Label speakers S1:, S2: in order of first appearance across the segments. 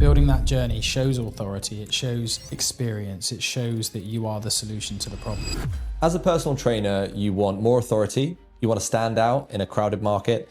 S1: Building that journey shows authority, it shows experience, it shows that you are the solution to the problem.
S2: As a personal trainer, you want more authority, you want to stand out in a crowded market,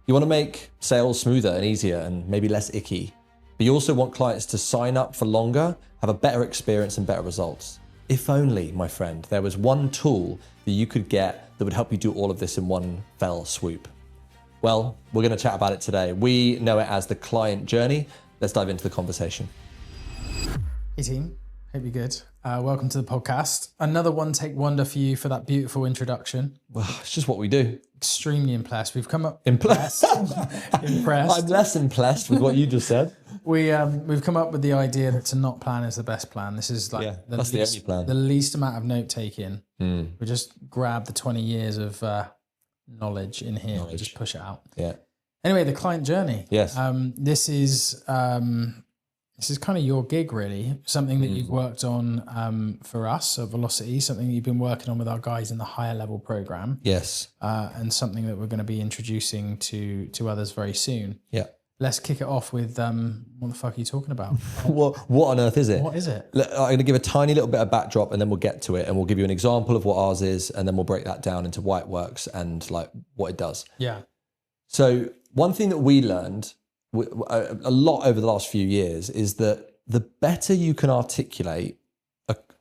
S2: you want to make sales smoother and easier and maybe less icky. But you also want clients to sign up for longer, have a better experience and better results. If only, my friend, there was one tool that you could get that would help you do all of this in one fell swoop. Well, we're going to chat about it today. We know it as the client journey. Let's dive into the conversation.
S1: Hey team, hope you're good. Welcome to the podcast. Another one take wonder for you for that beautiful introduction.
S2: Well, it's just what we do.
S1: Extremely impressed. We've come up
S2: Impressed.
S1: impressed.
S2: I'm less impressed with what you just said.
S1: We've come up with the idea that to not plan is the best plan. This is like
S2: that's the only plan.
S1: The least amount of note taking. We just grab the 20 years of knowledge in here and just push it out.
S2: Yeah.
S1: Anyway, the client journey.
S2: Yes.
S1: This is kind of your gig, really. Something that you've worked on for us at Velocity. Something that you've been working on with our guys in the higher level program.
S2: Yes.
S1: And something that we're going to be introducing to others very soon.
S2: Yeah.
S1: Let's kick it off with what the fuck are you talking about?
S2: What on earth is it?
S1: What is it?
S2: I'm going to give a tiny little bit of backdrop and then we'll get to it and we'll give you an example of what ours is and then we'll break that down into why it works and like what it does.
S1: Yeah.
S2: So one thing that we learned a lot over the last few years is that the better you can articulate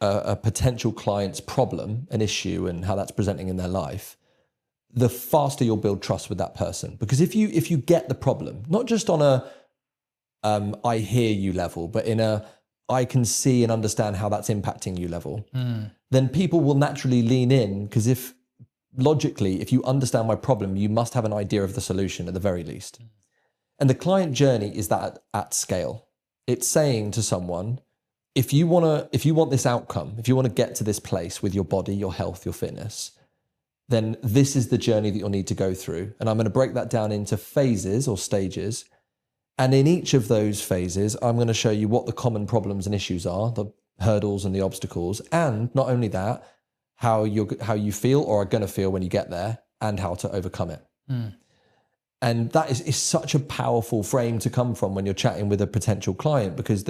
S2: a potential client's problem, an issue and how that's presenting in their life, the faster you'll build trust with that person. Because if you get the problem, not just on a I hear you level, but in a I can see and understand how that's impacting you level, then people will naturally lean in because if you understand my problem, you must have an idea of the solution at the very least. And the client journey is that at scale. It's saying to someone, if you want this outcome, if you want to get to this place with your body, your health, your fitness, then this is the journey that you'll need to go through. And I'm going to break that down into phases or stages. And in each of those phases, I'm going to show you what the common problems and issues are, the hurdles and the obstacles. And not only that, how you feel or are going to feel when you get there and how to overcome it. And that is such a powerful frame to come from when you're chatting with a potential client because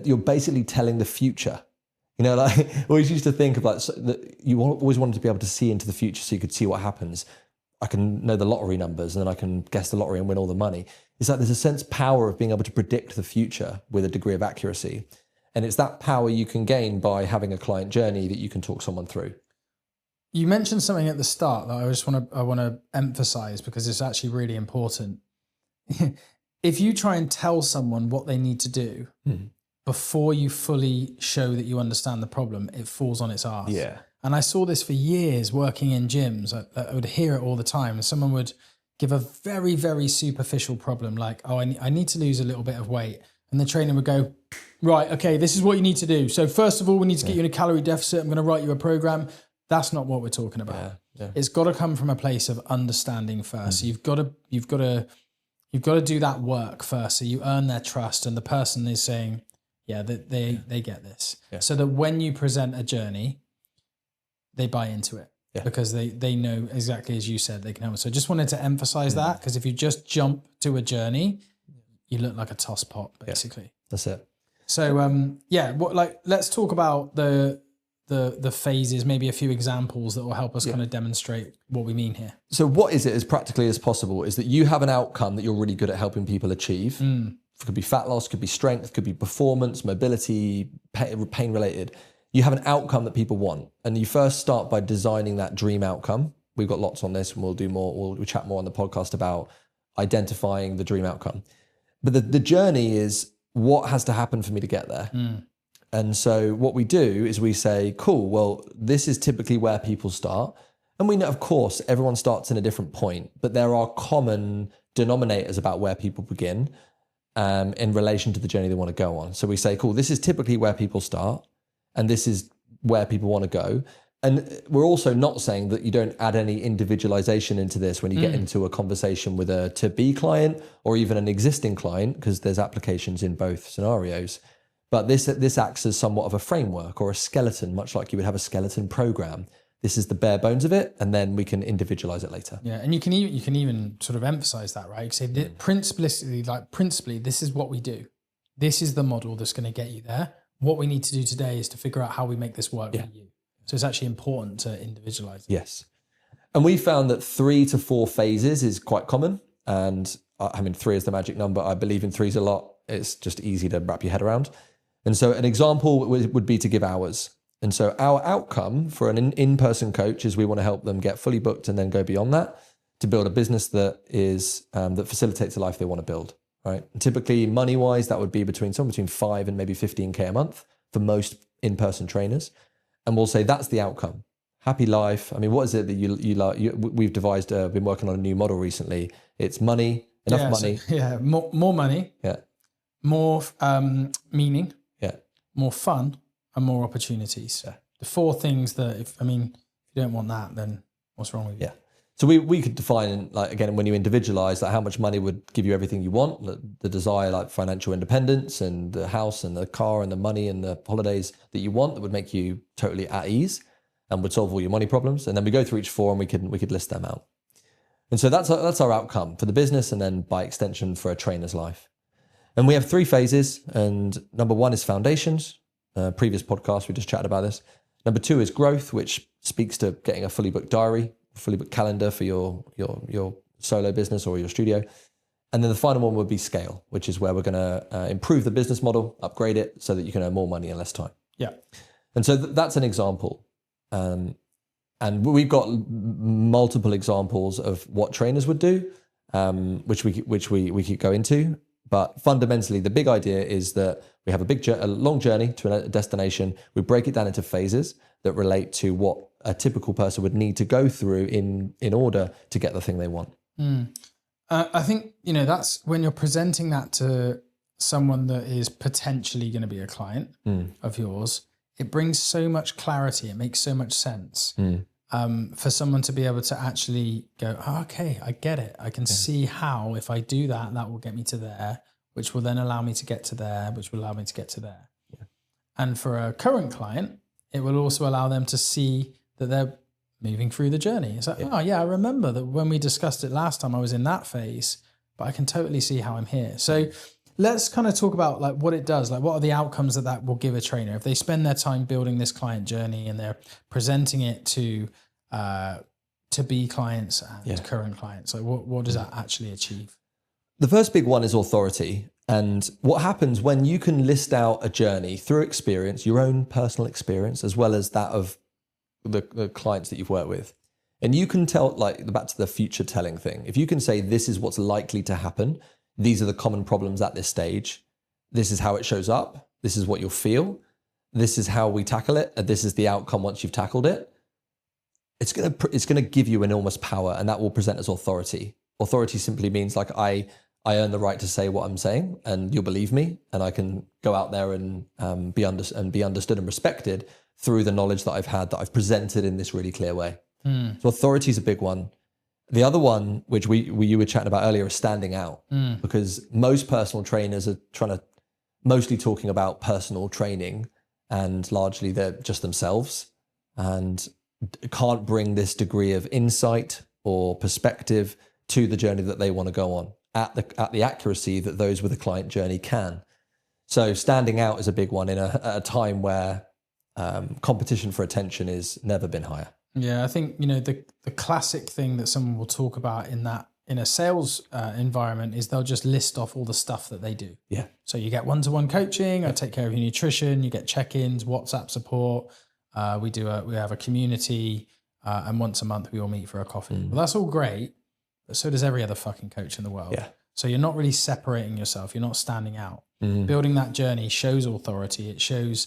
S2: you're basically telling the future. You know, like I always used to think of you always wanted to be able to see into the future so you could see what happens. I can know the lottery numbers and then I can guess the lottery and win all the money. It's like there's a sense power of being able to predict the future with a degree of accuracy. And it's that power you can gain by having a client journey that you can talk someone through.
S1: You mentioned something at the start that I want to emphasize because it's actually really important. If you try and tell someone what they need to do before you fully show that you understand the problem, it falls on its arse.
S2: Yeah.
S1: And I saw this for years working in gyms. I would hear it all the time. Someone would give a very, very superficial problem like, oh, I need to lose a little bit of weight. And the trainer would go, right, okay, this is what you need to do. So first of all, we need to get you in a calorie deficit. I'm going to write you a program. That's not what we're talking about. Yeah. It's got to come from a place of understanding first. So you've got to do that work first. So you earn their trust, and the person is saying, "Yeah, they get this." Yeah. So that when you present a journey, they buy into it because they know exactly as you said they can help. So I just wanted to emphasize that because if you just jump to a journey, you look like a toss pot basically.
S2: That's it.
S1: So let's talk about the phases, maybe a few examples that will help us kind of demonstrate what we mean here.
S2: So what is it as practically as possible is that you have an outcome that you're really good at helping people achieve. It could be fat loss, could be strength, could be performance, mobility, pain related. You have an outcome that people want. And you first start by designing that dream outcome. We've got lots on this and we'll do more. We'll chat more on the podcast about identifying the dream outcome. But the journey is what has to happen for me to get there. And so what we do is we say, cool, well, this is typically where people start. And we know, of course, everyone starts in a different point, but there are common denominators about where people begin in relation to the journey they want to go on. So we say, cool, this is typically where people start and this is where people want to go. And we're also not saying that you don't add any individualization into this when you get into a conversation with a to-be client or even an existing client, because there's applications in both scenarios. But this acts as somewhat of a framework or a skeleton, much like you would have a skeleton program. This is the bare bones of it, and then we can individualize it later.
S1: Yeah, and you can even sort of emphasize that, right? You can say principally, this is what we do. this is the model that's going to get you there. What we need to do today is to figure out how we make this work for you. So it's actually important to individualize it.
S2: Yes. And we found that 3 to 4 phases is quite common. And I mean, 3 is the magic number. I believe in 3s a lot. It's just easy to wrap your head around. And so an example would be to give hours. And so our outcome for an in-person coach is we want to help them get fully booked and then go beyond that to build a business that is that facilitates the life they want to build, right? And typically, money-wise, that would be somewhere between 5 and maybe 15K a month for most in-person trainers. And we'll say that's the outcome. Happy life. I mean, what is it that you like? We've devised, been working on a new model recently. It's money, enough money.
S1: So, more money.
S2: Yeah.
S1: More meaning.
S2: Yeah.
S1: More fun and more opportunities.
S2: Yeah.
S1: The 4 things that, if you don't want that, then what's wrong with you?
S2: Yeah. So we could define, like, again, when you individualize, like how much money would give you everything you want, the desire, like financial independence and the house and the car and the money and the holidays that you want that would make you totally at ease and would solve all your money problems. And then we go through each 4 and we could list them out. And so that's our outcome for the business and then by extension for a trainer's life. And we have 3 phases. And number 1 is foundations. Previous podcast, we just chatted about this. Number 2 is growth, which speaks to getting a fully booked diary, fully booked calendar for your solo business or your studio. And then the final one would be scale, which is where we're going to improve the business model, upgrade it so that you can earn more money in less time.
S1: Yeah.
S2: And so that's an example. And we've got multiple examples of what trainers would do, which we could go into. But fundamentally, the big idea is that we have a long journey to a destination. We break it down into phases that relate to what a typical person would need to go through in order to get the thing they want.
S1: I think, that's when you're presenting that to someone that is potentially going to be a client of yours, it brings so much clarity. It makes so much sense for someone to be able to actually go, oh, okay, I get it. I can see how if I do that, that will get me to there, which will then allow me to get to there, which will allow me to get to there. Yeah. And for a current client, it will also allow them to see that they're moving through the journey. It's like, oh yeah, I remember that when we discussed it last time, I was in that phase, but I can totally see how I'm here. So let's kind of talk about like what it does, like what are the outcomes that will give a trainer if they spend their time building this client journey and they're presenting it to be clients and current clients. Like what does that actually achieve?
S2: The first big one is authority. And what happens when you can list out a journey through experience, your own personal experience, as well as that of the clients that you've worked with. And you can tell, like back to the future telling thing, if you can say, this is what's likely to happen, these are the common problems at this stage, this is how it shows up, this is what you'll feel, this is how we tackle it, and this is the outcome once you've tackled it, it's gonna give you enormous power, and that will present as authority. Authority simply means like I earn the right to say what I'm saying, and you'll believe me, and I can go out there and be understood and respected through the knowledge that I've had, that I've presented in this really clear way. So authority is a big one. The other one, which you were chatting about earlier, is standing out, because most personal trainers are mostly talking about personal training, and largely they're just themselves and can't bring this degree of insight or perspective to the journey that they want to go on at the accuracy that those with a client journey can. So standing out is a big one at a time where competition for attention has never been higher.
S1: Yeah, I think, the classic thing that someone will talk about in a sales environment is they'll just list off all the stuff that they do. Yeah. So you get one-to-one coaching, I take care of your nutrition, you get check-ins, WhatsApp support. We have a community, and once a month we all meet for a coffee. Well, that's all great, but so does every other fucking coach in the world. Yeah. So you're not really separating yourself. You're not standing out. Building that journey shows authority. It shows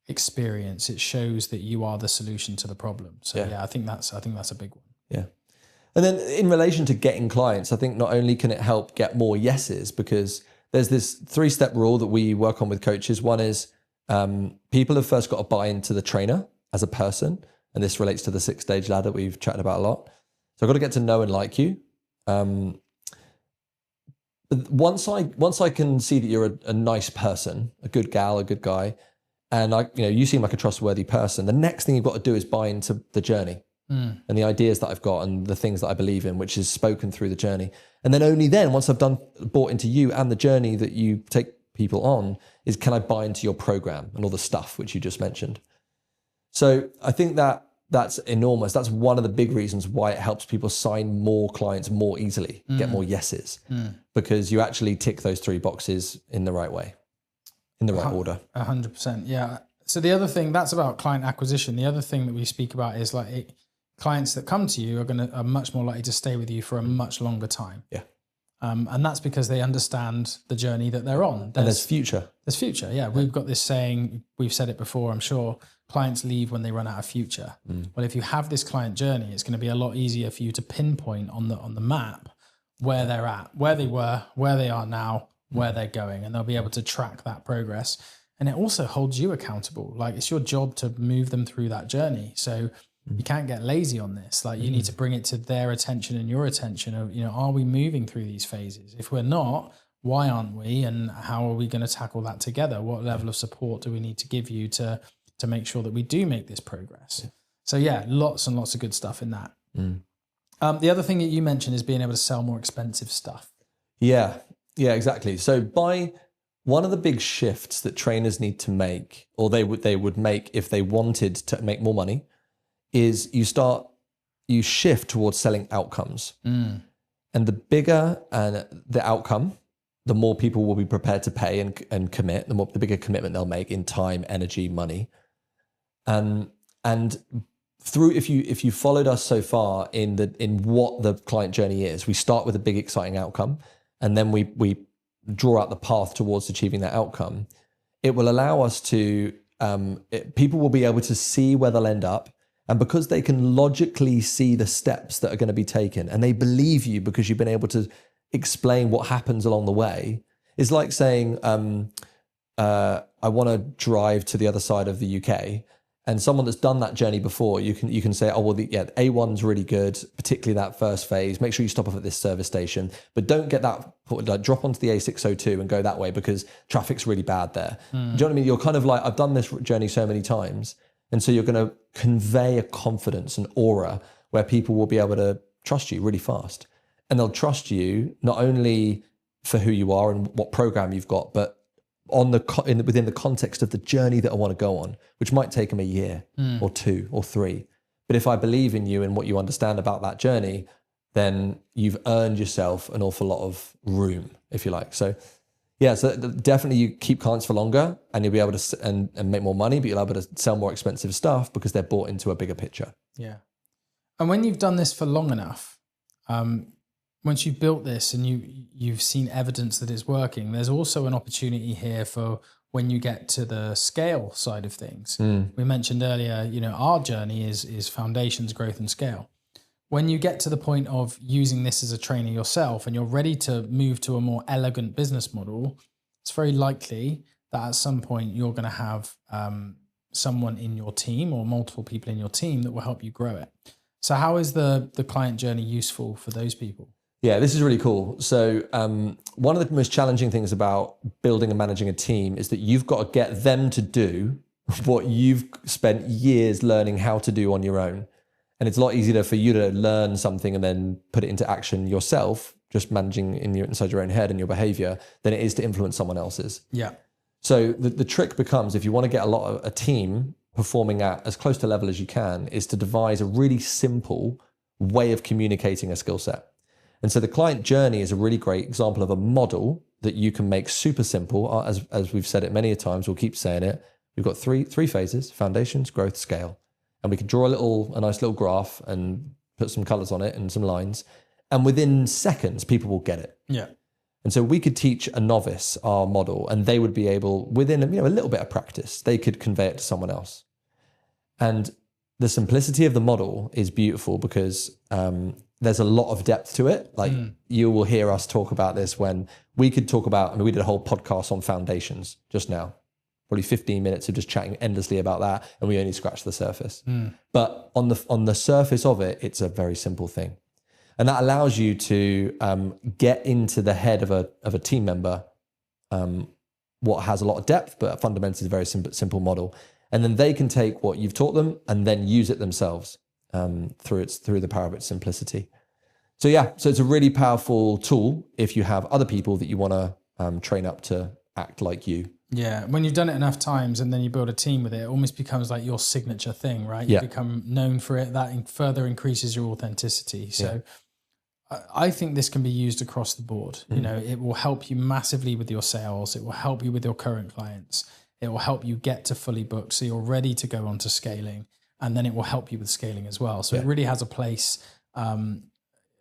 S1: experience. It shows that you are the solution to the problem. So I think that's a big one. Yeah.
S2: And then in relation to getting clients, I think not only can it help get more yeses, because there's this 3-step rule that we work on with coaches. One is people have first got to buy into the trainer as a person. And this relates to the 6-stage ladder we've chatted about a lot. So I've got to get to know and like you. Once I can see that you're a nice person, a good gal, a good guy, and you seem like a trustworthy person, the next thing you've got to do is buy into the journey and the ideas that I've got and the things that I believe in, which is spoken through the journey. And then only then, once I've bought into you and the journey that you take people on is, can I buy into your program and all the stuff which you just mentioned? So I think that's enormous. That's one of the big reasons why it helps people sign more clients more easily, get more yeses, because you actually tick those 3 boxes in the right way, in the right order.
S1: 100%. Yeah. So the other thing, that's about client acquisition. The other thing that we speak about is like clients that come to you are much more likely to stay with you for a much longer time.
S2: Yeah.
S1: And that's because they understand the journey that they're on.
S2: And there's future.
S1: There's future. Yeah. We've got this saying, we've said it before, I'm sure, clients leave when they run out of future. Well, if you have this client journey, it's going to be a lot easier for you to pinpoint on the map where they're at, where they were, where they are now, where they're going, and they'll be able to track that progress. And it also holds you accountable. Like, it's your job to move them through that journey. So you can't get lazy on this. Like, you need to bring it to their attention and your attention of, are we moving through these phases? If we're not, why aren't we? And how are we going to tackle that together? What level of support do we need to give you to make sure that we do make this progress? So yeah, lots and lots of good stuff in that. The other thing that you mentioned is being able to sell more expensive stuff. Yeah,
S2: exactly. So one of the big shifts that trainers need to make, or they would make if they wanted to make more money, is you shift towards selling outcomes. And the bigger the outcome, the more people will be prepared to pay and commit, the bigger commitment they'll make in time, energy, money. And through, if you followed us so far in what the client journey is, we start with a big exciting outcome, and then we draw out the path towards achieving that outcome. It will allow us to, people will be able to see where they'll end up. And because they can logically see the steps that are going to be taken, and they believe you because you've been able to explain what happens along the way, it's like saying, I want to drive to the other side of the UK. And someone that's done that journey before, you can say, oh, well, A1's really good, particularly that first phase. Make sure you stop off at this service station, but don't get that, like, drop onto the A602 and go that way because traffic's really bad there. Do you know what I mean? You're kind of like, I've done this journey so many times. And so you're going to convey a confidence and aura where people will be able to trust you really fast. And they'll trust you not only for who you are and what program you've got, but within the context of the journey that I want to go on, which might take them a year or 2 or 3. But if I believe in you and what you understand about that journey, then you've earned yourself an awful lot of room, if you like. So yeah, so definitely you keep clients for longer and you'll be able to and make more money, but you'll be able to sell more expensive stuff because they're bought into a bigger picture. Yeah.
S1: And when you've done this for long enough, once you've built this and you've seen evidence that it's working, there's also an opportunity here for when you get to the scale side of things. We mentioned earlier, our journey is foundations, growth, and scale. When you get to the point of using this as a trainer yourself and you're ready to move to a more elegant business model, it's very likely that at some point you're going to have someone in your team or multiple people in your team that will help you grow it. So how is the client journey useful for those people?
S2: Yeah, this is really cool. So one of the most challenging things about building and managing a team is that you've got to get them to do what you've spent years learning how to do on your own. And it's a lot easier for you to learn something and then put it into action yourself, just managing inside your own head and your behavior, than it is to influence someone else's.
S1: Yeah.
S2: So the trick becomes, if you want to get a team performing at as close to level as you can, is to devise a really simple way of communicating a skill set. And so the client journey is a really great example of a model that you can make super simple. As we've said it many a times, we'll keep saying it. We've got three phases: foundations, growth, scale. And we can draw a nice little graph and put some colors on it and some lines. And within seconds, people will get it.
S1: Yeah.
S2: And so we could teach a novice our model and they would be able, within a little bit of practice, they could convey it to someone else. And the simplicity of the model is beautiful because there's a lot of depth to it. Like you will hear us talk about this when we could talk about, we did a whole podcast on foundations just now. Probably 15 minutes of just chatting endlessly about that, and we only scratched the surface. But on the surface of it, it's a very simple thing, and that allows you to get into the head of a team member, what has a lot of depth, but fundamentally is a very simple model, and then they can take what you've taught them and then use it themselves through the power of its simplicity. So yeah, so it's a really powerful tool if you have other people that you want to train up to act like you.
S1: Yeah, when you've done it enough times and then you build a team with it, it almost becomes like your signature thing, right? You become known for it. That further increases your authenticity. So I think this can be used across the board. You know, it will help you massively with your sales. It will help you with your current clients. It will help you get to fully booked, so you're ready to go on to scaling. And then it will help you with scaling as well. So it really has a place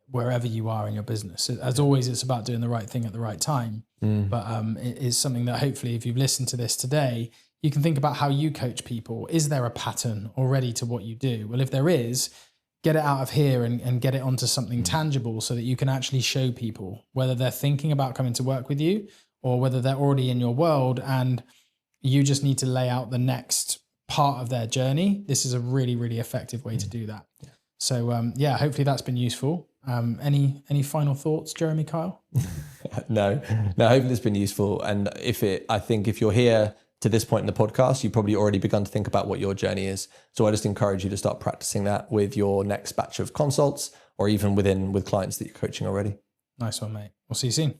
S1: wherever you are in your business. As always, it's about doing the right thing at the right time. But it is something that hopefully, if you've listened to this today, you can think about how you coach people. Is there a pattern already to what you do? Well, if there is, get it out of here and get it onto something tangible so that you can actually show people whether they're thinking about coming to work with you or whether they're already in your world and you just need to lay out the next part of their journey. This is a really, really effective way to do that. So hopefully that's been useful. Any final thoughts, Jeremy, Kyle?
S2: No, hopefully it's been useful. And I think if you're here to this point in the podcast, you've probably already begun to think about what your journey is. So I just encourage you to start practicing that with your next batch of consults or even with clients that you're coaching already.
S1: Nice one, mate. We'll see you soon.